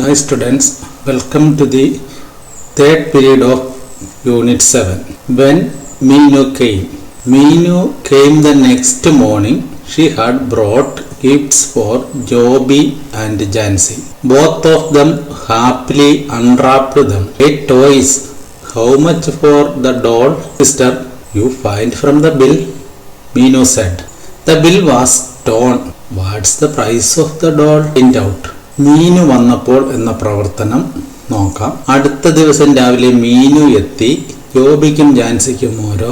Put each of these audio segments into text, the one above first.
Hi students, welcome to the third period of Unit 7. When Meenu came the next morning, she had brought gifts for Joby and Jansi. Both of them happily unwrapped them. Eight toys. How much for the doll, sister? You find from the bill, Meenu said. The bill was torn. What's the price of the doll? Find out. Meenu വന്നപ്പോൾ എന്ന പ്രവർത്തനം നോക്കാം. അടുത്ത ദിവസം രാവിലെ മീനു എത്തി ജോബിക്കും ജാൻസിക്കും ഓരോ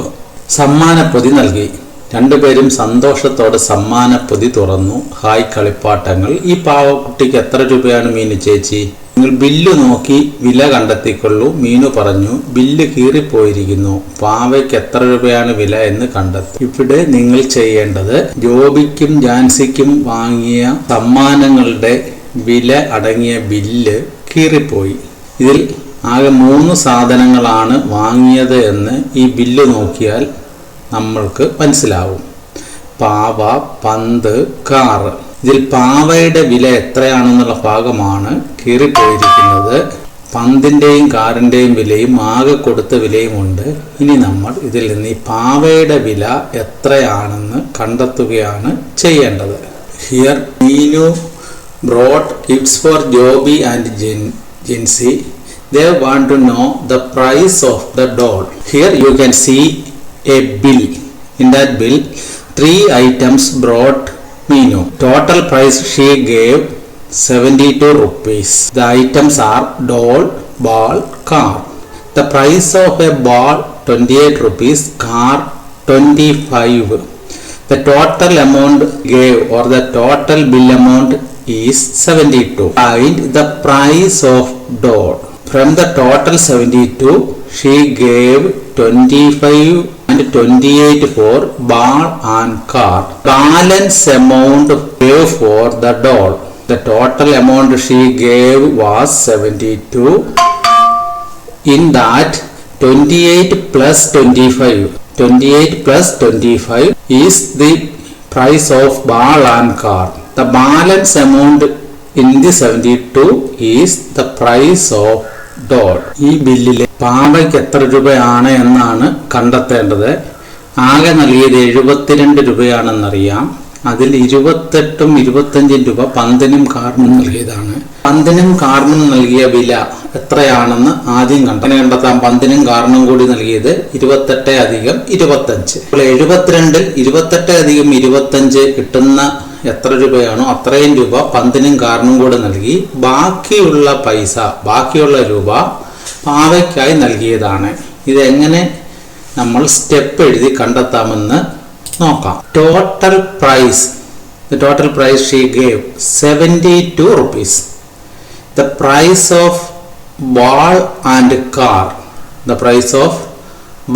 സമ്മാനപ്പൊതി നൽകി. രണ്ടുപേരും സന്തോഷത്തോടെ സമ്മാനപ്പൊതി തുറന്നു. ഹായ് കളിപ്പാട്ടങ്ങൾ. ഈ പാവക്കുട്ടിക്ക് എത്ര രൂപയാണ് മീനു ചേച്ചി? നിങ്ങൾ ബില്ല് നോക്കി വില കണ്ടെത്തിക്കൊള്ളൂ, മീനു പറഞ്ഞു. ബില്ല് കീറിപ്പോയിരിക്കുന്നു. പാവയ്ക്ക് എത്ര രൂപയാണ് വില എന്ന് കണ്ടെത്തി. ഇവിടെ നിങ്ങൾ ചെയ്യേണ്ടത് ജോബിക്കും ജാൻസിക്കും വാങ്ങിയ സമ്മാനങ്ങളുടെ വില അടങ്ങിയ ബില്ല് കീറിപ്പോയി. ഇതിൽ ആകെ 3 സാധനങ്ങളാണ് വാങ്ങിയത് എന്ന് ഈ ബില്ല് നോക്കിയാൽ നമ്മൾക്ക് മനസ്സിലാവും. പാവ, പന്ത്, കാറ്. ഇതിൽ പാവയുടെ വില എത്രയാണെന്നുള്ള ഭാഗമാണ് കീറിപ്പോയിരിക്കുന്നത്. പന്തിൻ്റെയും കാറിൻ്റെയും വിലയും ആകെ കൊടുത്ത വിലയുമുണ്ട്. ഇനി നമ്മൾ ഇതിൽ നിന്ന് ഈ പാവയുടെ വില എത്രയാണെന്ന് കണ്ടെത്തുകയാണ് ചെയ്യേണ്ടത്. Here Meenu brought gifts for Joby and Jansi. They want to know the price of the doll. Here you can see a bill. In that bill, 3 items brought Meenu. Total price she gave 72 rupees. The items are doll, ball, car. The price of a ball 28 rupees, car 25. The total amount gave or the total bill amount is 72. Find the price of doll. From the total 72, she gave 25 and 28 for ball and car. Balance amount gave for the doll. The total amount she gave was 72. In that, 28 plus 25. 28 plus 25 is the price of ball and car. The balance amount in the 72 is the price of doll. ഈ ബില്ലിലെ പാവയ്ക്ക് എത്ര രൂപയാണ് എന്നാണ് കണ്ടെത്തേണ്ടത്. ആകെ നൽകിയത് 72 രൂപയാണെന്നറിയാം. അതിൽ 28ഉം 25ഉം രൂപ പന്തിനും കാറിനും നൽകിയതാണ്. പന്തിനും കാറിനും നൽകിയ വില എത്രയാണെന്ന് ആദ്യം കണ്ടെത്താം. പന്തിനും കാറിനും കൂടി നൽകിയത് 28 അധികം 25. അപ്പോൾ 72ൽ 28 അധികം 25 കിട്ടുന്ന എത്ര രൂപയാണോ അത്രയും രൂപ പന്തിനും കാറിനും കൂടെ നൽകി. ബാക്കിയുള്ള പൈസ, ബാക്കിയുള്ള രൂപ പാവയ്ക്കായി നൽകിയതാണ്. ഇതെങ്ങനെ നമ്മൾ സ്റ്റെപ്പ് എഴുതി കണ്ടെത്താമെന്ന് നോക്കാം. Total price. The total price she gave 72 rupees. The price of ball and car. The price of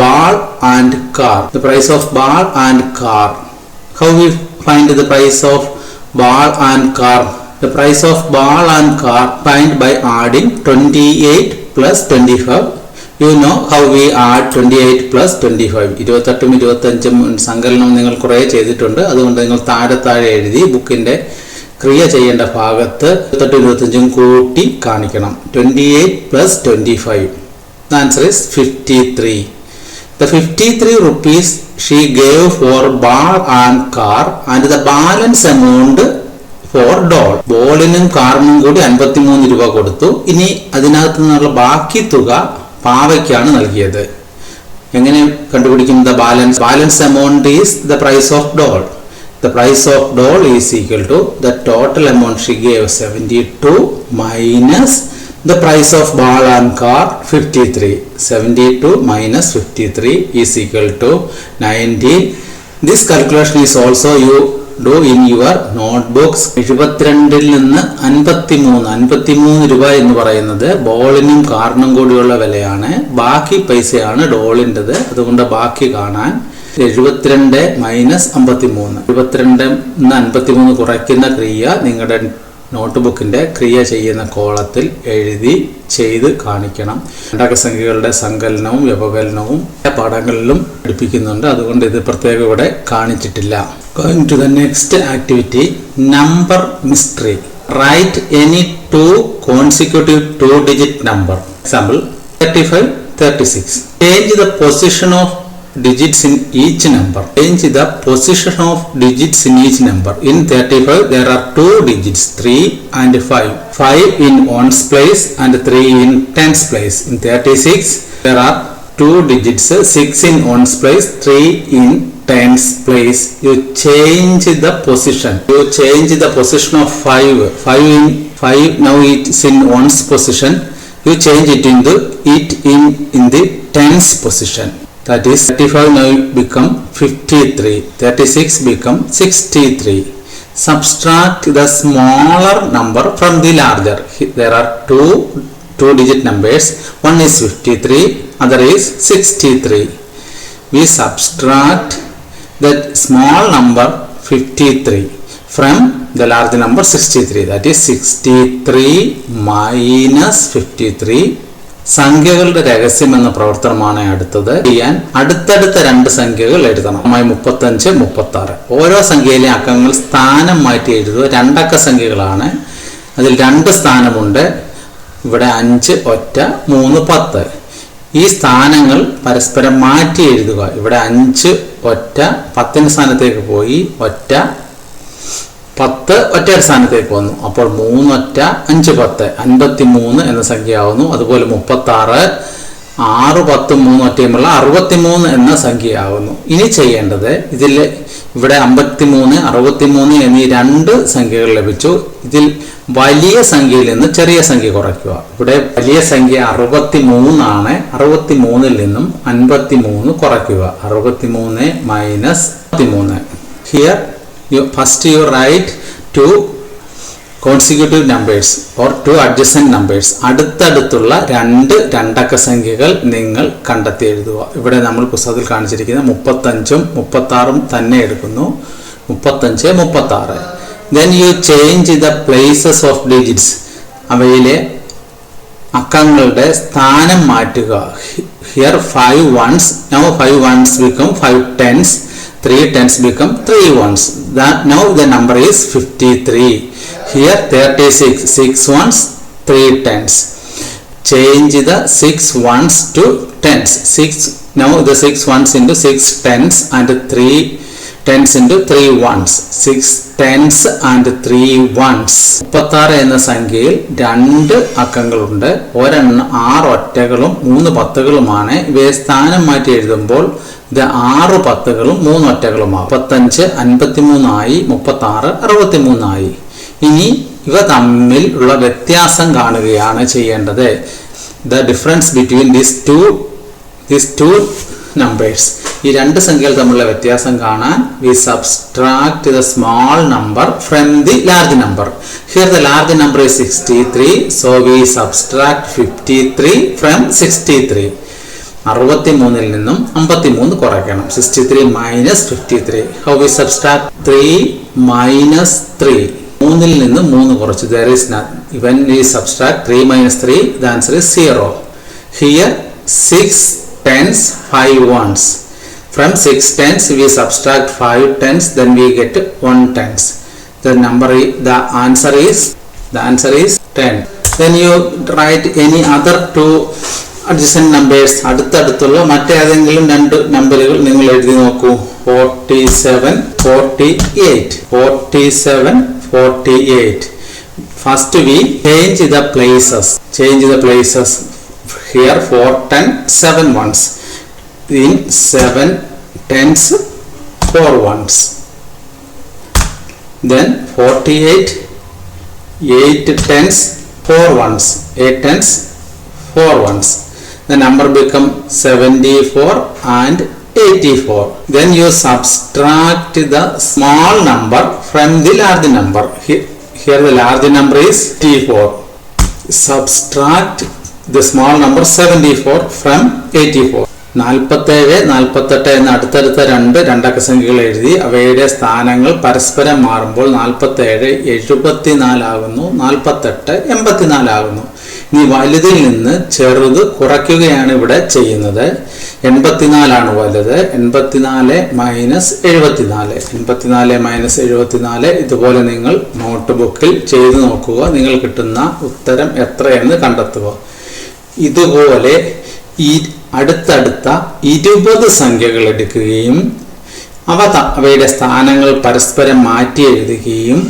ball and car. The price of ball and car. How we find the price of ball and car? The price of ball and car find by adding 28 plus 25. You know how we add 28 plus 25. 28ഉം 25ഉം സങ്കലനം നിങ്ങൾ കുറേ ചെയ്തിട്ടുണ്ട്. അതുകൊണ്ട് നിങ്ങൾ താഴെ എഴുതി ബുക്കിൻ്റെ ക്രിയ ചെയ്യേണ്ട ഭാഗത്ത് 28ഉം 25ഉം കൂട്ടി കാണിക്കണം. 28 plus 25. The answer is 53. The 53 rupees she gave for ball and car and the balance amount for doll. ബോളിനും കാറിനും കൂടി 53 രൂപ കൊടുത്തു. ഇനി അതിനകത്ത് നിന്നുള്ള ബാക്കി തുക പാവയ്ക്കാണ് നൽകിയത്. എങ്ങനെ കണ്ടുപിടിക്കും? the balance amount is the price of doll. The price of doll is equal to the total amount she gave 72 minus the price of ball and car 53. 72 minus 53 is equal to 19. This calculation is also you do in your notebooks. 72ൽ നിന്ന് 53 രൂപ എന്ന് പറയുന്നത് ബോളിനും കാറിനും കൂടിയുള്ള വിലയാണ്. ബാക്കി പൈസയാണ് ഡോളിൻ്റെത്. അതുകൊണ്ട് ബാക്കി കാണാൻ 72 മൈനസ് 53. 72 53 കുറയ്ക്കുന്ന ക്രിയ നിങ്ങളുടെ നോട്ട്ബുക്കിൻ്റെ ക്രിയ ചെയ്യുന്ന കോളത്തിൽ എഴുതി ചെയ്ത് കാണിക്കണം. ഘടകസംഖ്യകളുടെ സങ്കലനവും വ്യപകലനവും പാഠങ്ങളിലും പഠിപ്പിക്കുന്നുണ്ട്. അതുകൊണ്ട് ഇത് പ്രത്യേകം ഇവിടെ കാണിച്ചിട്ടില്ല. Going to the next activity, number mystery. Write any two consecutive two-digit number. Example 35, 36. Change the position of digits in each number. Change the position of digits in each number. In 35 there are two digits, 3 and 5. 5 in ones place and 3 in tens place. In 36 there are two digits, 6 in ones place, 3 in tens place. You change the position. You change the position of 5. 5 now it is in ones position. You change it in the tens position. That is 35 now become 53. 36 become 63. Subtract the smaller number from the larger. There are two digit numbers. One is 53, other is 63. We subtract that small number 53 from the large number 63. That is 63 minus 53. സംഖ്യകളുടെ രഹസ്യം എന്ന പ്രവർത്തനമാണ് അടുത്തത് ചെയ്യാൻ. അടുത്തടുത്ത രണ്ട് സംഖ്യകൾ എഴുതണം. 35, 36. ഓരോ സംഖ്യയിലെ അക്കങ്ങൾ സ്ഥാനം മാറ്റി എഴുതുക. രണ്ടക്ക സംഖ്യകളാണ്. അതിൽ രണ്ട് സ്ഥാനമുണ്ട്. ഇവിടെ 5 ഒറ്റ, 3 10. ഈ സ്ഥാനങ്ങൾ പരസ്പരം മാറ്റി എഴുതുക. ഇവിടെ 5 ഒറ്റ 10 സ്ഥാനത്തേക്ക് പോയി, ഒറ്റ 10 ഒറ്റയുടെ സ്ഥാനത്തേക്ക് വന്നു. അപ്പോൾ 3 ഒറ്റ 5 10 53 എന്ന സംഖ്യയാവുന്നു. അതുപോലെ 36 6 10 3 ഒറ്റയുമുള്ള 63 എന്ന സംഖ്യയാവുന്നു. ഇനി ചെയ്യേണ്ടത് ഇവിടെ 53 63 എന്നീ രണ്ട് സംഖ്യകൾ ലഭിച്ചു. ഇതിൽ വലിയ സംഖ്യയിൽ നിന്ന് ചെറിയ സംഖ്യ കുറയ്ക്കുക. ഇവിടെ വലിയ സംഖ്യ 63 ആണ്. 63ൽ നിന്നും 53 കുറയ്ക്കുക. 63 minus 53. Here first you write two consecutive numbers or two adjacent numbers. അടുത്തടുത്തുള്ള രണ്ടക്ക സംഖ്യകൾ നിങ്ങൾ കണ്ടെത്തി എഴുതുക. ഇവിടെ നമ്മൾ പുസ്തകത്തിൽ കാണിച്ചിരിക്കുന്ന 35ഉം 36ഉം തന്നെ എടുക്കുന്നു. 35 36. Then you change the places of digits. അവയിലെ അക്കങ്ങളുടെ സ്ഥാനം മാറ്റുക. Here 5 ones. Now 5 ones become 5 tens. 3 tens become 3 ones. Now the number is 53. Here 36, 6 ones, 3 tens. Change the 6 ones to tens. Now the 6 ones into 6 tens and 3 tens into 3 ones. 6 tens and 3 ones. 36 എന്ന സംഖ്യയിൽ രണ്ട് അക്കങ്ങളുണ്ട്. ഒരെണ്ണം 6 ഒറ്റകളും 3 പത്തുകളുമാണ്. ഇവയെ സ്ഥാനം മാറ്റി എഴുതുമ്പോൾ ഇത് 6 പത്തുകളും 3 ഒറ്റകളുമാകും. 35 53 ആയി, 36 63 ആയി. ഇനി ഇവ തമ്മിൽ ഉള്ള വ്യത്യാസം കാണുകയാണ് ചെയ്യേണ്ടത്. The difference between these two numbers. ഈ രണ്ട് സംഖ്യകൾ തമ്മിലുള്ള വ്യത്യാസം കാണാൻ we subtract the small number from the large number. Here the large number is 63, so we subtract 53 from 63. 63ൽ നിന്നും 53 കുറയ്ക്കണം. 63 minus 53. How we subtract 3 minus 3? 3ൽ നിന്ന് 3 കുറച്ച്. There is none. When we subtract 3 minus 3, the answer is 0. Here 6 tens, 5 ones. From 6 tens we subtract 5 tens, then we get 1 tens. The answer is 10. Then you write any other two adjacent numbers. അടുത്തടുത്തുള്ള മറ്റേതെങ്കിലും രണ്ട് നമ്പറുകൾ നിങ്ങൾ എഴുതി നോക്കൂ. 47 48. 47 48. First we change the places. Here 4 10 7 ones. In 7 tens 4 ones. Then 48 8 tens 4 ones. 8 tens 4 ones. The number become 74 and 84. Then you subtract the small number from the large number. Here the large number is 84. Subtract the small number 74 from 84. 47 48 എന്ന അടുത്തടുത്ത രണ്ടക്ക സംഖ്യകൾ എഴുതി അവയുടെ സ്ഥാനങ്ങൾ പരസ്പരം മാറുമ്പോൾ 47 74 ആകുന്നു, 48 84 ആകുന്നു. ഇനി വലുതിൽ നിന്ന് ചെറുത് കുറയ്ക്കുകയാണ് ഇവിടെ ചെയ്യുന്നത്. 84 വലുത്. 84 മൈനസ് 74. 84 മൈനസ് 74 ഇതുപോലെ നിങ്ങൾ നോട്ട് ബുക്കിൽ ചെയ്തു നോക്കുക. നിങ്ങൾ കിട്ടുന്ന ഉത്തരം എത്രയെന്ന് കണ്ടെത്തുക. ഇതുപോലെ ഈ അടുത്തടുത്ത 20 സംഖ്യകൾ എടുക്കുകയും അവയുടെ സ്ഥാനങ്ങൾ പരസ്പരം മാറ്റി എഴുതുകയും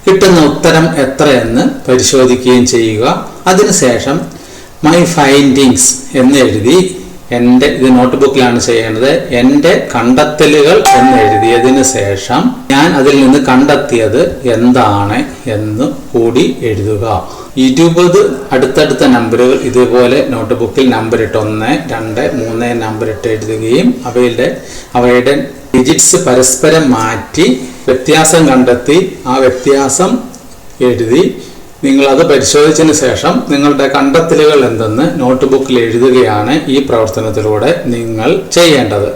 കിട്ടുന്ന ഉത്തരം എത്രയെന്ന് പരിശോധിക്കുകയും ചെയ്യുക. അതിനുശേഷം മൈ ഫൈൻഡിങ്സ് എന്ന് എഴുതി ഇത് നോട്ട് ബുക്കിലാണ് ചെയ്യേണ്ടത്. എൻ്റെ കണ്ടെത്തലുകൾ എന്ന് എഴുതിയതിന് ശേഷം ഞാൻ അതിൽ നിന്ന് കണ്ടെത്തിയത് എന്താണ് എന്ന് കൂടി എഴുതുക. 20 അടുത്തടുത്ത നമ്പറുകൾ ഇതുപോലെ നോട്ട് ബുക്കിൽ നമ്പറിട്ട് 1, 2, 3 നമ്പറിട്ട് എഴുതുകയും അവയുടെ ഡിജിറ്റ്സ് പരസ്പരം മാറ്റി വ്യത്യാസം കണ്ടെത്തി ആ വ്യത്യാസം എഴുതി നിങ്ങളത് പരിശോധിച്ചതിന് ശേഷം നിങ്ങളുടെ കണ്ടെത്തലുകൾ എന്തെന്ന് നോട്ട് ബുക്കിൽ എഴുതുകയാണ് ഈ പ്രവർത്തനത്തിലൂടെ നിങ്ങൾ ചെയ്യേണ്ടത്.